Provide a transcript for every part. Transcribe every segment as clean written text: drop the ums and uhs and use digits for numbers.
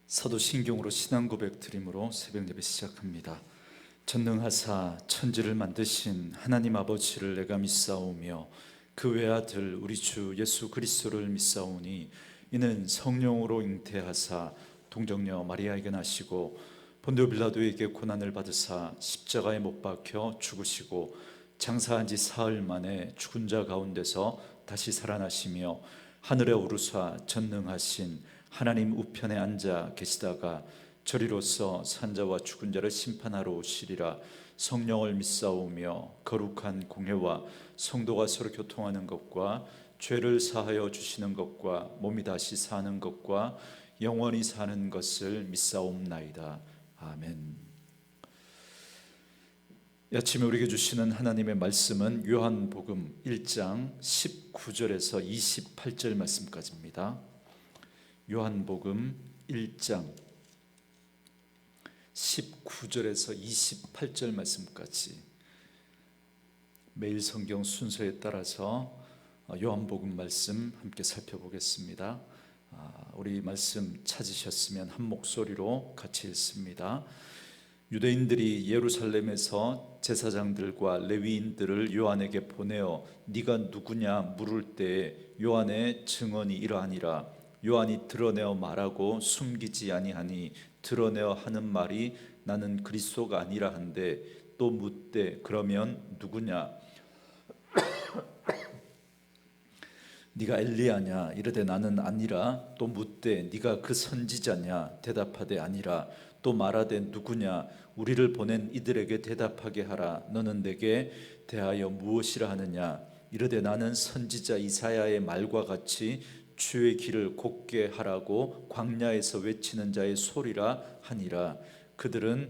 사도신경으로 신앙 고백 드림으로 새벽 예배 시작합니다. 전능하사 천지를 만드신 하나님 아버지를 내가 믿사오며 그 외아들 우리 주 예수 그리스도를 믿사오니 이는 성령으로 잉태하사 동정녀 마리아에게 나시고 본디오 빌라도에게 고난을 받으사 십자가에 못 박혀 죽으시고 장사한 지 사흘 만에 죽은 자 가운데서 다시 살아나시며 하늘에 오르사 전능하신 하나님 우편에 앉아 계시다가 저리로서 산자와 죽은 자를 심판하러 오시리라. 성령을 믿사오며 거룩한 공회와 성도가 서로 교통하는 것과 죄를 사하여 주시는 것과 몸이 다시 사는 것과 영원히 사는 것을 믿사옵나이다. 아멘. 이 아침에 우리에게 주시는 하나님의 말씀은 요한복음 1장 19절에서 28절 말씀까지입니다. 요한복음 1장 19절에서 28절 말씀까지 매일 성경 순서에 따라서 요한복음 말씀 함께 살펴보겠습니다. 우리 말씀 찾으셨으면 한 목소리로 같이 읽습니다. 유대인들이 예루살렘에서 제사장들과 레위인들을 요한에게 보내어 네가 누구냐 물을 때에 요한의 증언이 이러하니라. 요한이 드러내어 말하고 숨기지 아니하니 드러내어 하는 말이 나는 그리스도가 아니라 한데 또 묻되 그러면 누구냐 네가 엘리야냐 이르되 나는 아니라 또 묻되 네가 그 선지자냐 대답하되 아니라 또 말하되 누구냐 우리를 보낸 이들에게 대답하게 하라. 너는 내게 대하여 무엇이라 하느냐 이르되 나는 선지자 이사야의 말과 같이 주의 길을 곧게 하라고 광야에서 외치는 자의 소리라 하니라. 그들은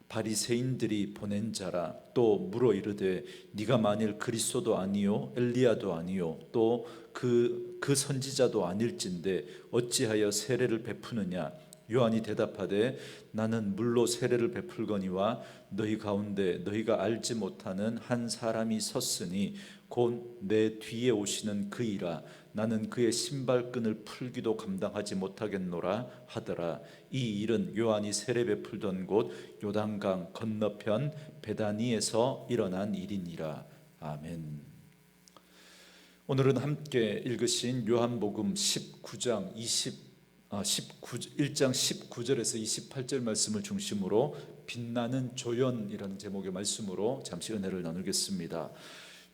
바리새인들이 보낸 자라. 또 물어 이르되 네가 만일 그리스도도 아니요 엘리야도 아니요 또 그 선지자도 아닐진데 어찌하여 세례를 베푸느냐. 요한이 대답하되 나는 물로 세례를 베풀거니와 너희 가운데 너희가 알지 못하는 한 사람이 섰으니 곧 내 뒤에 오시는 그이라. 나는 그의 신발끈을 풀기도 감당하지 못하겠노라 하더라. 이 일은 요한이 세례 베풀던 곳 요단강 건너편 베다니에서 일어난 일이니라. 아멘. 오늘은 함께 읽으신 요한복음 1장 19절에서 28절 말씀을 중심으로 빛나는 조연이라는 제목의 말씀으로 잠시 은혜를 나누겠습니다.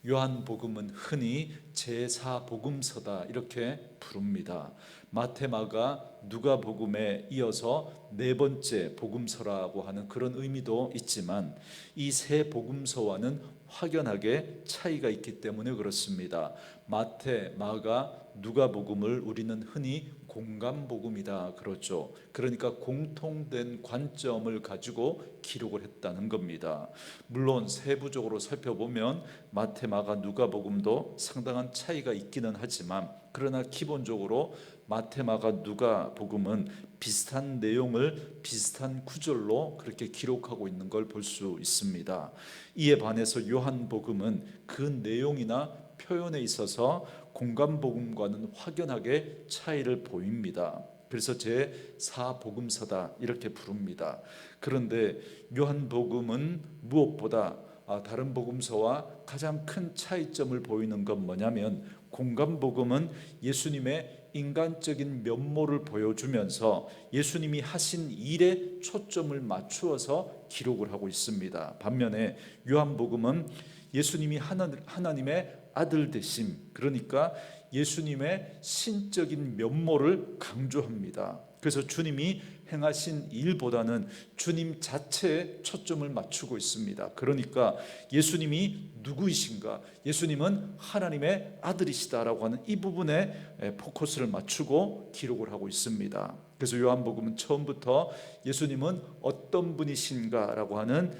요한복음은 흔히 제4복음서다 이렇게 부릅니다. 마태, 마가, 누가복음에 이어서 네 번째 복음서라고 하는 그런 의미도 있지만 이 세 복음서와는 확연하게 차이가 있기 때문에 그렇습니다. 마태, 마가, 누가복음을 우리는 흔히 공감복음이다 그러죠. 그러니까 공통된 관점을 가지고 기록을 했다는 겁니다. 물론 세부적으로 살펴보면 마태, 마가, 누가복음도 상당한 차이가 있기는 하지만 그러나 기본적으로 마태, 마가, 누가복음은 비슷한 내용을 비슷한 구절로 그렇게 기록하고 있는 걸 볼 수 있습니다. 이에 반해서 요한복음은 그 내용이나 표현에 있어서 공감복음과는 확연하게 차이를 보입니다. 그래서 제4복음서다 이렇게 부릅니다. 그런데 요한복음은 무엇보다 다른 복음서와 가장 큰 차이점을 보이는 건 뭐냐면 공감복음은 예수님의 인간적인 면모를 보여주면서 예수님이 하신 일에 초점을 맞추어서 기록을 하고 있습니다. 반면에 요한복음은 예수님이 하나님의 아들 되심, 그러니까 예수님의 신적인 면모를 강조합니다. 그래서 주님이 행하신 일보다는 주님 자체에 초점을 맞추고 있습니다. 그러니까 예수님이 누구이신가, 예수님은 하나님의 아들이시다라고 하는 이 부분에 포커스를 맞추고 기록을 하고 있습니다. 그래서 요한복음은 처음부터 예수님은 어떤 분이신가라고 하는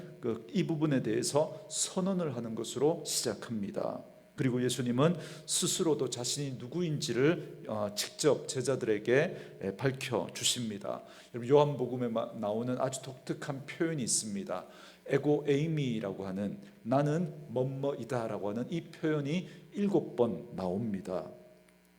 이 부분에 대해서 선언을 하는 것으로 시작합니다. 그리고 예수님은 스스로도 자신이 누구인지를 직접 제자들에게 밝혀주십니다. 요한복음에 나오는 아주 독특한 표현이 있습니다. 에고 에이미라고 하는 나는 뭐뭐이다 라고 하는 이 표현이 7번 나옵니다.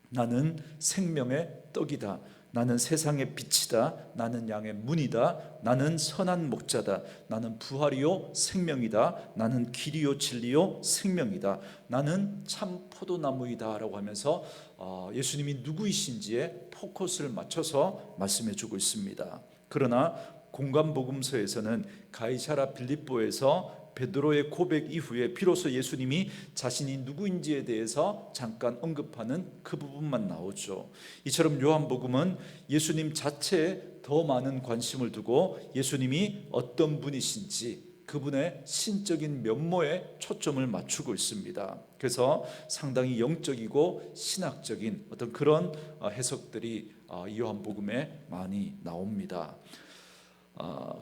나는 생명의 떡이다, 나는 세상의 빛이다. 나는 양의 문이다. 나는 선한 목자다. 나는 부활이요 생명이다. 나는 길이요 진리요 생명이다. 나는 참 포도나무이다 라고 하면서 예수님이 누구이신지에 포커스를 맞춰서 말씀해 주고 있습니다. 그러나 공관복음서에서는 가이사랴 빌립보에서 베드로의 고백 이후에 비로소 예수님이 자신이 누구인지에 대해서 잠깐 언급하는 그 부분만 나오죠. 이처럼 요한복음은 예수님 자체에 더 많은 관심을 두고 예수님이 어떤 분이신지 그분의 신적인 면모에 초점을 맞추고 있습니다. 그래서 상당히 영적이고 신학적인 어떤 그런 해석들이 이 요한복음에 많이 나옵니다.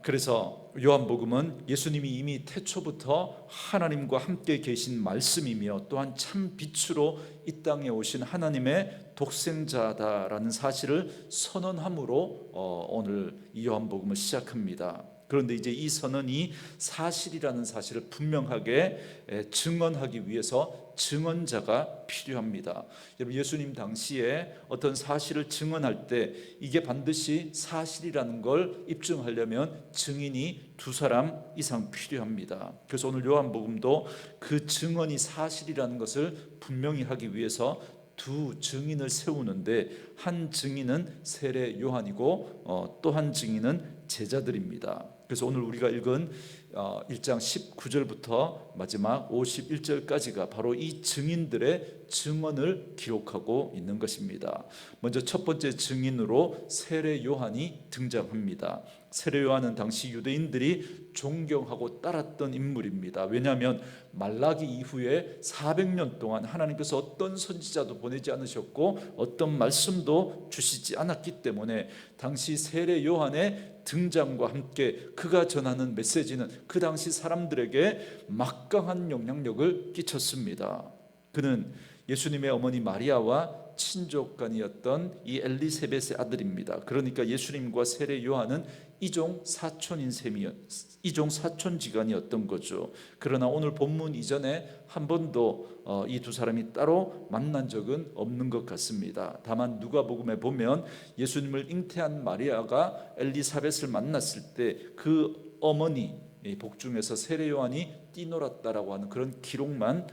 그래서 요한복음은 예수님이 이미 태초부터 하나님과 함께 계신 말씀이며 또한 참 빛으로 이 땅에 오신 하나님의 독생자다라는 사실을 선언함으로 오늘 이 요한복음을 시작합니다. 그런데 이제 이 선언이 사실이라는 사실을 분명하게 증언하기 위해서 증언자가 필요합니다. 예수님 당시에 어떤 사실을 증언할 때 이게 반드시 사실이라는 걸 입증하려면 증인이 2사람 이상 필요합니다. 그래서 오늘 요한복음도 그 증언이 사실이라는 것을 분명히 하기 위해서 2 증인을 세우는데 한 증인은 세례 요한이고 또 한 증인은 제자들입니다. 그래서 오늘 우리가 읽은 1장 19절부터 마지막 51절까지가 바로 이 증인들의 증언을 기록하고 있는 것입니다. 먼저 첫 번째 증인으로 세례 요한이 등장합니다. 세례 요한은 당시 유대인들이 존경하고 따랐던 인물입니다. 왜냐하면 말라기 이후에 400년 동안 하나님께서 어떤 선지자도 보내지 않으셨고 어떤 말씀도 주시지 않았기 때문에 당시 세례 요한의 등장과 함께 그가 전하는 메시지는 그 당시 사람들에게 막강한 영향력을 끼쳤습니다. 그는 예수님의 어머니 마리아와 친족간이었던 이 엘리세벳의 아들입니다. 그러니까 예수님과 세례 요한은 이종 사촌지간이었던 거죠. 그러나 오늘 본문 이전에 한 번도 이 2사람이 따로 만난 적은 없는 것 같습니다. 다만 누가복음에 보면 예수님을 잉태한 마리아가 엘리사벳을 만났을 때 그 어머니 복중에서 세례 요한이 뛰놀았다라고 하는 그런 기록만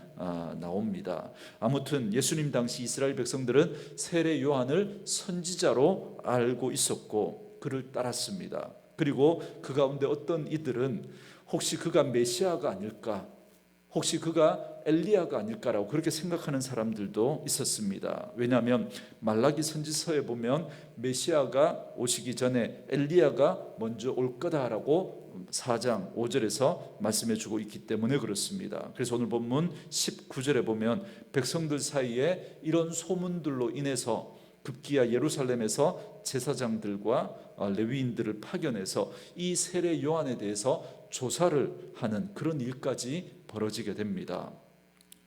나옵니다. 아무튼 예수님 당시 이스라엘 백성들은 세례 요한을 선지자로 알고 있었고 그를 따랐습니다. 그리고 그 가운데 어떤 이들은 혹시 그가 메시아가 아닐까, 혹시 그가 엘리야가 아닐까라고 그렇게 생각하는 사람들도 있었습니다. 왜냐하면 말라기 선지서에 보면 메시아가 오시기 전에 엘리야가 먼저 올 거다라고 4장 5절에서 말씀해 주고 있기 때문에 그렇습니다. 그래서 오늘 본문 19절에 보면 백성들 사이에 이런 소문들로 인해서 급기야 예루살렘에서 제사장들과 레위인들을 파견해서 이 세례 요한에 대해서 조사를 하는 그런 일까지 벌어지게 됩니다.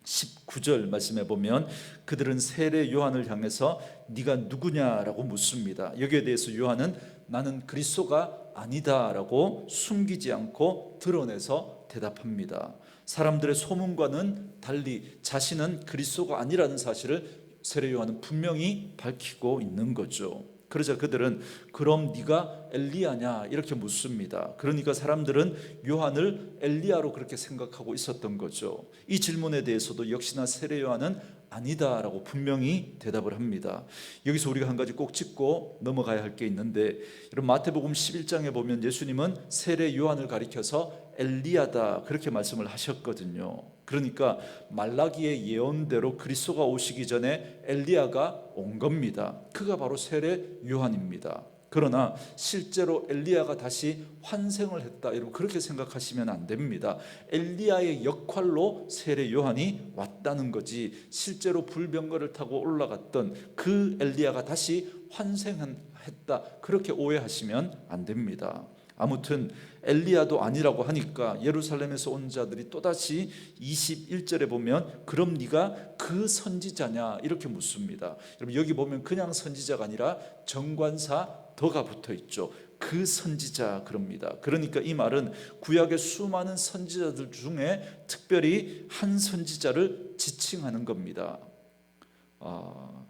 19절 말씀해 보면 그들은 세례 요한을 향해서 네가 누구냐라고 묻습니다. 여기에 대해서 요한은 나는 그리스도가 아니다라고 숨기지 않고 드러내서 대답합니다. 사람들의 소문과는 달리 자신은 그리스도가 아니라는 사실을 세례 요한은 분명히 밝히고 있는 거죠. 그러자 그들은 그럼 네가 엘리야냐 이렇게 묻습니다. 그러니까 사람들은 요한을 엘리야로 그렇게 생각하고 있었던 거죠. 이 질문에 대해서도 역시나 세례 요한은 아니다라고 분명히 대답을 합니다. 여기서 우리가 한 가지 꼭 짚고 넘어가야 할 게 있는데, 여러분 마태복음 11장에 보면 예수님은 세례 요한을 가리켜서 엘리야다 그렇게 말씀을 하셨거든요. 그러니까 말라기의 예언대로 그리스도가 오시기 전에 엘리야가 온 겁니다. 그가 바로 세례 요한입니다. 그러나 실제로 엘리야가 다시 환생을 했다, 여러분 그렇게 생각하시면 안 됩니다. 엘리야의 역할로 세례 요한이 왔다는 거지, 실제로 불병거를 타고 올라갔던 그 엘리야가 다시 환생했다 그렇게 오해하시면 안 됩니다. 아무튼 엘리야도 아니라고 하니까 예루살렘에서 온 자들이 또다시 21절에 보면 그럼 네가 그 선지자냐 이렇게 묻습니다. 여러분 여기 보면 그냥 선지자가 아니라 정관사 더가 붙어 있죠. 그 선지자 그럽니다. 그러니까 이 말은 구약의 수많은 선지자들 중에 특별히 한 선지자를 지칭하는 겁니다.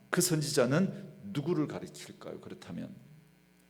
그 선지자는 누구를 가리킬까요? 그렇다면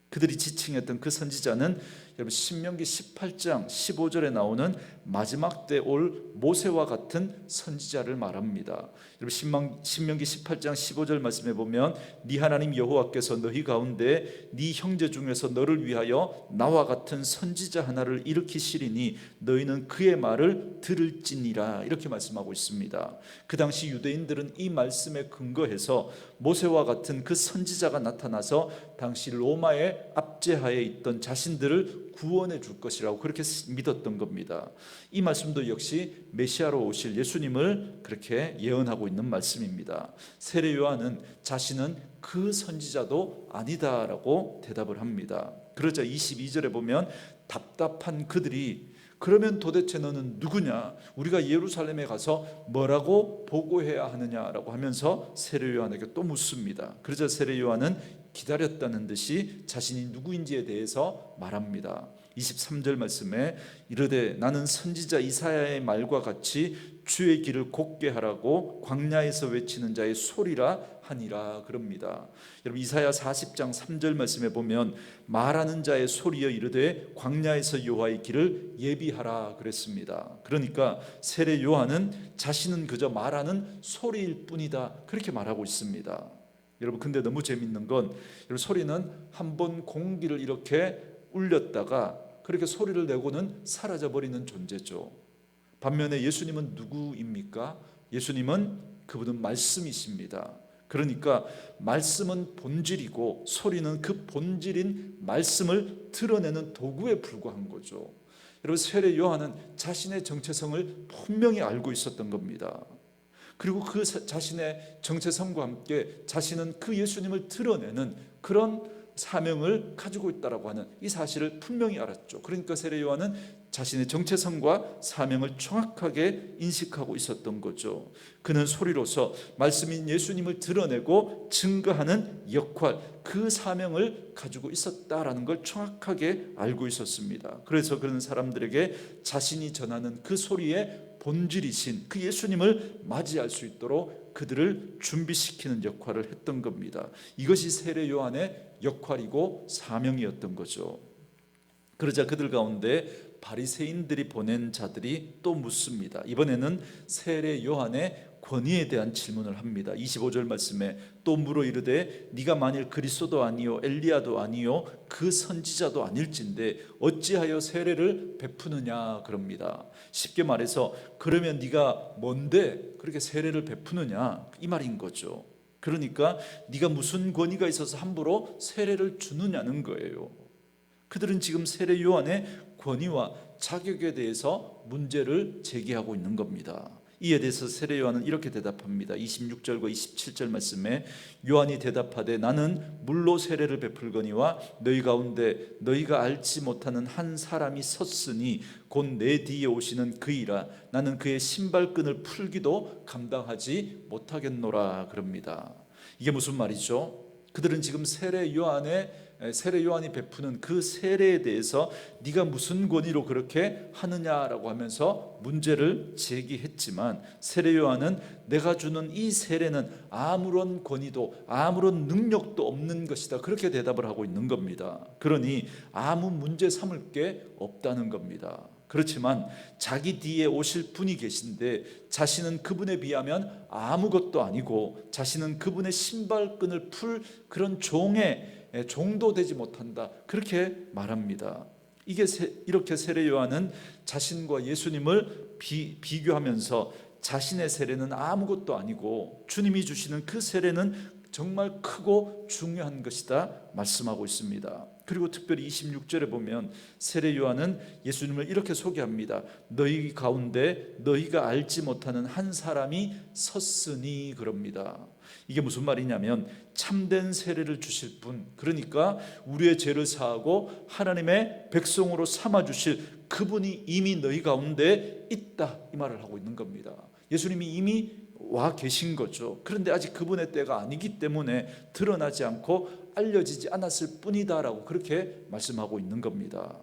그들이 지칭했던 그 선지자는 여러분 신명기 18장 15절에 나오는 마지막 때 올 모세와 같은 선지자를 말합니다. 여러분 신명기 18장 15절 말씀해 보면 네 하나님 여호와께서 너희 가운데 네 형제 중에서 너를 위하여 나와 같은 선지자 하나를 일으키시리니 너희는 그의 말을 들을지니라 이렇게 말씀하고 있습니다. 그 당시 유대인들은 이 말씀에 근거해서 모세와 같은 그 선지자가 나타나서 당시 로마의 압제하에 있던 자신들을 구원해 줄 것이라고 그렇게 믿었던 겁니다. 이 말씀도 역시 메시아로 오실 예수님을 그렇게 예언하고 있는 말씀입니다. 세례 요한은 자신은 그 선지자도 아니다라고 대답을 합니다. 그러자 22절에 보면 답답한 그들이 그러면 도대체 너는 누구냐? 우리가 예루살렘에 가서 뭐라고 보고해야 하느냐라고 하면서 세례 요한에게 또 묻습니다. 그러자 세례 요한은 기다렸다는 듯이 자신이 누구인지에 대해서 말합니다. 23절 말씀에 이르되 나는 선지자 이사야의 말과 같이 주의 길을 곧게 하라고 광야에서 외치는 자의 소리라 하니라 그럽니다. 여러분 이사야 40장 3절 말씀에 보면 말하는 자의 소리여 이르되 광야에서 여호와의 길을 예비하라 그랬습니다. 그러니까 세례 요한은 자신은 그저 말하는 소리일 뿐이다 그렇게 말하고 있습니다. 여러분 근데 너무 재밌는 건 여러분 소리는 한번 공기를 이렇게 울렸다가 그렇게 소리를 내고는 사라져버리는 존재죠. 반면에 예수님은 누구입니까? 예수님은 그분은 말씀이십니다. 그러니까 말씀은 본질이고 소리는 그 본질인 말씀을 드러내는 도구에 불과한 거죠. 여러분 세례 요한은 자신의 정체성을 분명히 알고 있었던 겁니다. 그리고 그 자신의 정체성과 함께 자신은 그 예수님을 드러내는 그런 사명을 가지고 있다라고 하는 이 사실을 분명히 알았죠. 그러니까 세례 요한은 자신의 정체성과 사명을 정확하게 인식하고 있었던 거죠. 그는 소리로서 말씀인 예수님을 드러내고 증거하는 역할, 그 사명을 가지고 있었다라는 걸 정확하게 알고 있었습니다. 그래서 그런 사람들에게 자신이 전하는 그 소리의 본질이신 그 예수님을 맞이할 수 있도록 그들을 준비시키는 역할을 했던 겁니다. 이것이 세례 요한의 역할이고 사명이었던 거죠. 그러자 그들 가운데 바리새인들이 보낸 자들이 또 묻습니다. 이번에는 세례 요한의 권위에 대한 질문을 합니다. 25절 말씀에 또 물어 이르되 네가 만일 그리스도도 아니요 엘리야도 아니요 그 선지자도 아닐진데 어찌하여 세례를 베푸느냐 그럽니다. 쉽게 말해서 그러면 네가 뭔데 그렇게 세례를 베푸느냐 이 말인 거죠. 그러니까 네가 무슨 권위가 있어서 함부로 세례를 주느냐는 거예요. 그들은 지금 세례 요한의 권위와 자격에 대해서 문제를 제기하고 있는 겁니다. 이에 대해서 세례 요한은 이렇게 대답합니다. 26절과 27절 말씀에 요한이 대답하되 나는 물로 세례를 베풀거니와 너희 가운데 너희가 알지 못하는 한 사람이 섰으니 곧 내 뒤에 오시는 그이라 나는 그의 신발끈을 풀기도 감당하지 못하겠노라 그럽니다. 이게 무슨 말이죠? 그들은 지금 세례 요한이 베푸는 그 세례에 대해서 네가 무슨 권위로 그렇게 하느냐라고 하면서 문제를 제기했지만 세례 요한은 내가 주는 이 세례는 아무런 권위도 아무런 능력도 없는 것이다 그렇게 대답을 하고 있는 겁니다. 그러니 아무 문제 삼을 게 없다는 겁니다. 그렇지만 자기 뒤에 오실 분이 계신데 자신은 그분에 비하면 아무것도 아니고 자신은 그분의 신발끈을 풀 그런 종도 되지 못한다 그렇게 말합니다. 이렇게 세례 요한은 자신과 예수님을 비교하면서 자신의 세례는 아무것도 아니고 주님이 주시는 그 세례는 정말 크고 중요한 것이다 말씀하고 있습니다. 그리고 특별히 26절에 보면 세례 요한은 예수님을 이렇게 소개합니다. 너희 가운데 너희가 알지 못하는 한 사람이 섰으니 그럽니다. 이게 무슨 말이냐면 참된 세례를 주실 분, 그러니까 우리의 죄를 사하고 하나님의 백성으로 삼아 주실 그분이 이미 너희 가운데 있다 이 말을 하고 있는 겁니다. 예수님이 이미 와 계신 거죠. 그런데 아직 그분의 때가 아니기 때문에 드러나지 않고 알려지지 않았을 뿐이다라고 그렇게 말씀하고 있는 겁니다.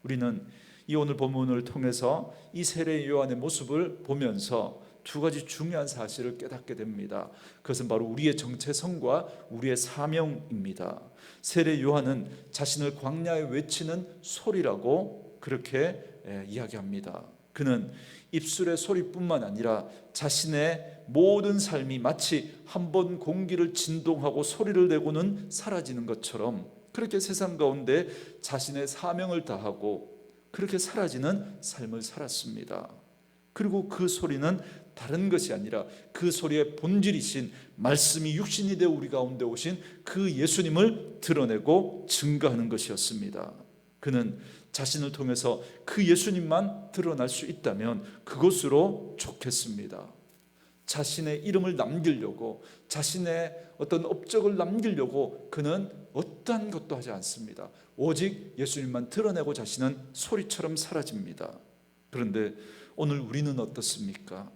우리는 이 오늘 본문을 통해서 이 세례 요한의 모습을 보면서 두 가지 중요한 사실을 깨닫게 됩니다. 그것은 바로 우리의 정체성과 우리의 사명입니다. 세례 요한은 자신을 광야에 외치는 소리라고 그렇게 이야기합니다. 그는 입술의 소리뿐만 아니라 자신의 모든 삶이 마치 한 번 공기를 진동하고 소리를 내고는 사라지는 것처럼 그렇게 세상 가운데 자신의 사명을 다하고 그렇게 사라지는 삶을 살았습니다. 그리고 그 소리는 다른 것이 아니라 그 소리의 본질이신 말씀이 육신이 되어 우리 가운데 오신 그 예수님을 드러내고 증거하는 것이었습니다. 그는 자신을 통해서 그 예수님만 드러날 수 있다면 그것으로 좋겠습니다. 자신의 이름을 남기려고, 자신의 어떤 업적을 남기려고 그는 어떠한 것도 하지 않습니다. 오직 예수님만 드러내고 자신은 소리처럼 사라집니다. 그런데 오늘 우리는 어떻습니까?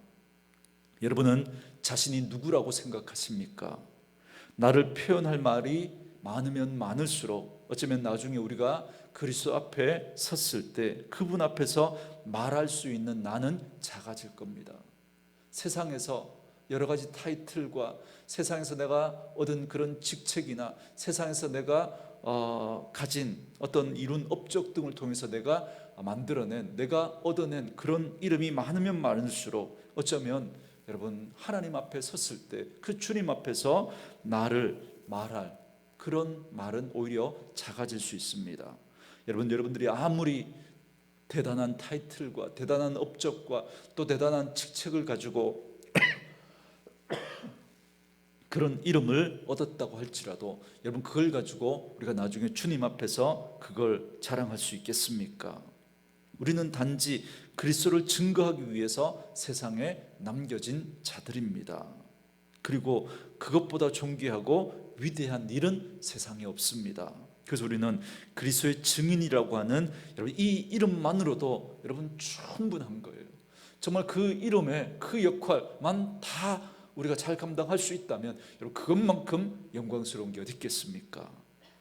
여러분은 자신이 누구라고 생각하십니까? 나를 표현할 말이 많으면 많을수록 어쩌면 나중에 우리가 그리스도 앞에 섰을 때 그분 앞에서 말할 수 있는 나는 작아질 겁니다. 세상에서 여러 가지 타이틀과 세상에서 내가 얻은 그런 직책이나 세상에서 내가 가진 어떤 이룬 업적 등을 통해서 내가 만들어낸, 내가 얻어낸 그런 이름이 많으면 많을수록 어쩌면 여러분 하나님 앞에 섰을 때 그 주님 앞에서 나를 말할 그런 말은 오히려 작아질 수 있습니다. 여러분들이 아무리 대단한 타이틀과 대단한 업적과 또 대단한 직책을 가지고 그런 이름을 얻었다고 할지라도 여러분 그걸 가지고 우리가 나중에 주님 앞에서 그걸 자랑할 수 있겠습니까? 우리는 단지 그리스도를 증거하기 위해서 세상에 남겨진 자들입니다. 그리고 그것보다 존귀하고 위대한 일은 세상에 없습니다. 그래서 우리는 그리스도의 증인이라고 하는 여러분 이 이름만으로도 여러분 충분한 거예요. 정말 그 이름의 그 역할만 다 우리가 잘 감당할 수 있다면 여러분 그것만큼 영광스러운 게 어디 있겠습니까?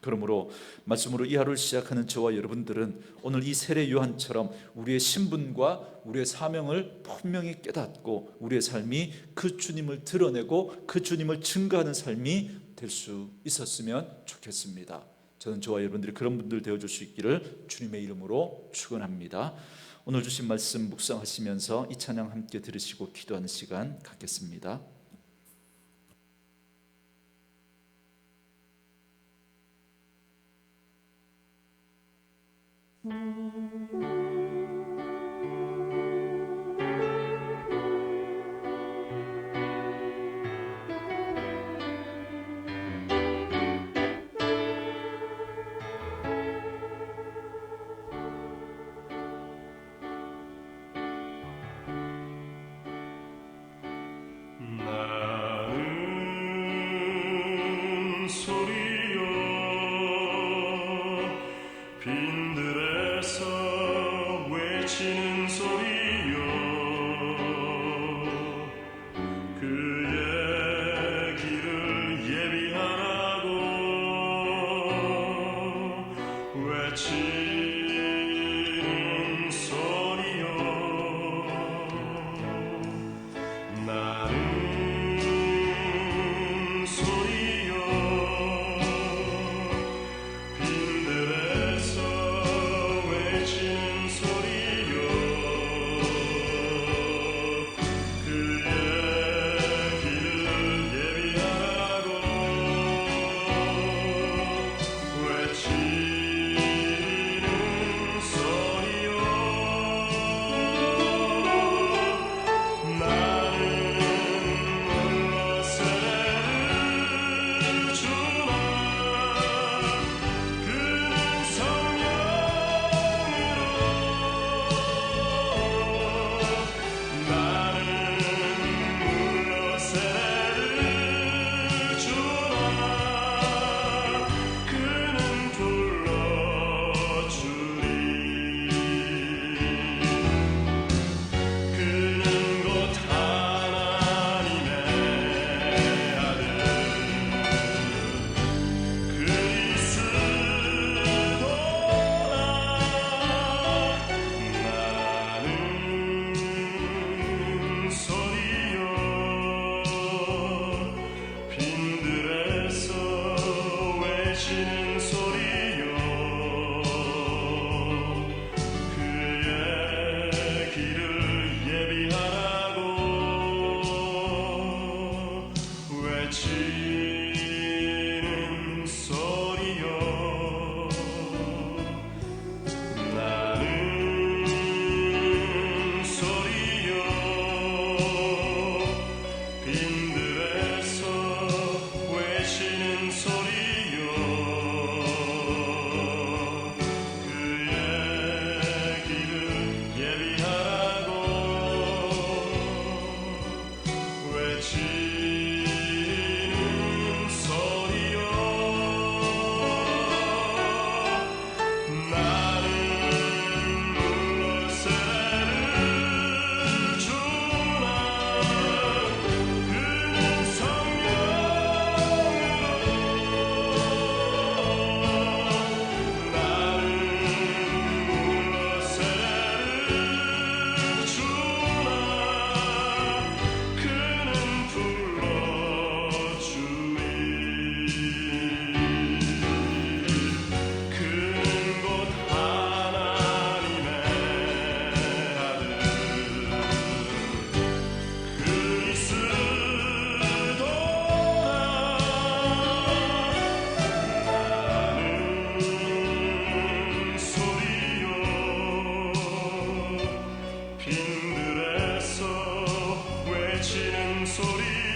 그러므로 말씀으로 이 하루를 시작하는 저와 여러분들은 오늘 이 세례 요한처럼 우리의 신분과 우리의 사명을 분명히 깨닫고 우리의 삶이 그 주님을 드러내고 그 주님을 증거하는 삶이 될 수 있었으면 좋겠습니다. 저는 저와 여러분들이 그런 분들 되어줄 수 있기를 주님의 이름으로 축원합니다. 오늘 주신 말씀 묵상하시면서 이 찬양 함께 들으시고 기도하는 시간 갖겠습니다. 나는 소리여 빈들에서 소리